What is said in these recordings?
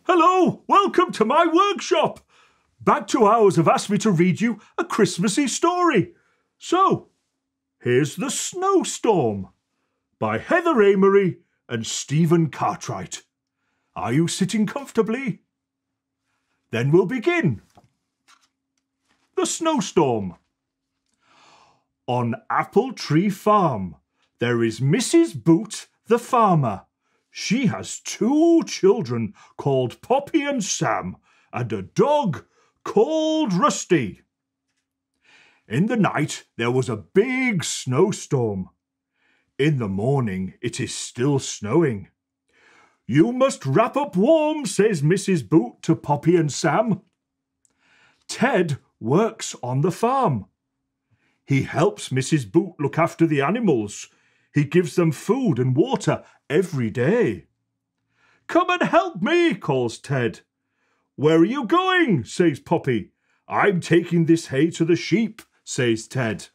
Hello, welcome to my workshop. Back 2 hours have asked me to read you a Christmassy story. So, here's The Snowstorm by Heather Amery and Stephen Cartwright. Are you sitting comfortably? Then we'll begin. The Snowstorm. On Apple Tree Farm, there is Mrs. Boot the farmer. She has 2 children called Poppy and Sam and a dog called Rusty. In the night there was a big snowstorm. In the morning it is still snowing. You must wrap up warm, says Mrs. Boot to Poppy and Sam. Ted works on the farm. He helps Mrs. Boot look after the animals. He gives them food and water every day. Come and help me, calls Ted. Where are you going, says Poppy. I'm taking this hay to the sheep, says Ted.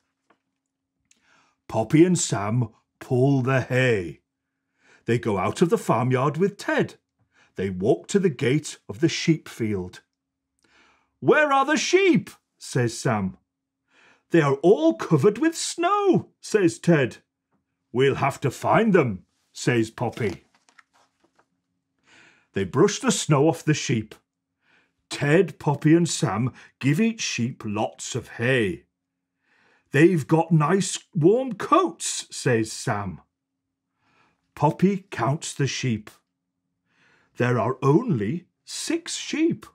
Poppy and Sam pull the hay. They go out of the farmyard with Ted. They walk to the gate of the sheep field. Where are the sheep, says Sam. They are all covered with snow, says Ted. We'll have to find them, says Poppy. They brush the snow off the sheep. Ted, Poppy and Sam give each sheep lots of hay. They've got nice warm coats, says Sam. Poppy counts the sheep. There are only 6 sheep.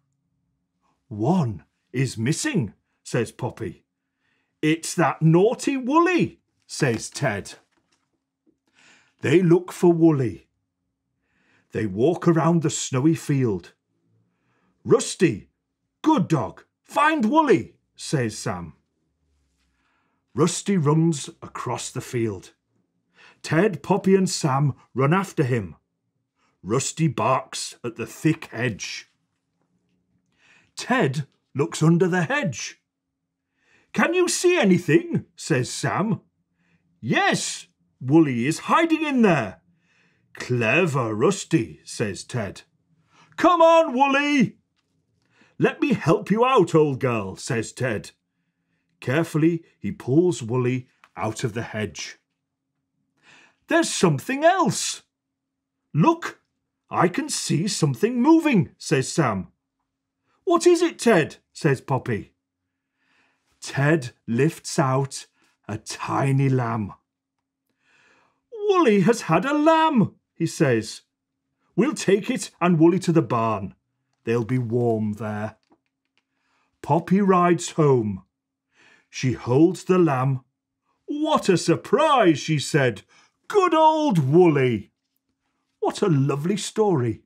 1 is missing, says Poppy. It's that naughty Woolly, says Ted. They look for Woolly. They walk around the snowy field. Rusty, good dog, find Woolly, says Sam. Rusty runs across the field. Ted, Poppy and Sam run after him. Rusty barks at the thick hedge. Ted looks under the hedge. Can you see anything? Says Sam. Yes, Woolly is hiding in there. Clever Rusty, says Ted. Come on, Woolly. Let me help you out, old girl, says Ted. Carefully, he pulls Woolly out of the hedge. There's something else. Look, I can see something moving, says Sam. What is it, Ted? Says Poppy. Ted lifts out a tiny lamb. Woolly has had a lamb, he says. We'll take it and Woolly to the barn. They'll be warm there. Poppy rides home. She holds the lamb. What a surprise, she said. Good old Woolly. What a lovely story.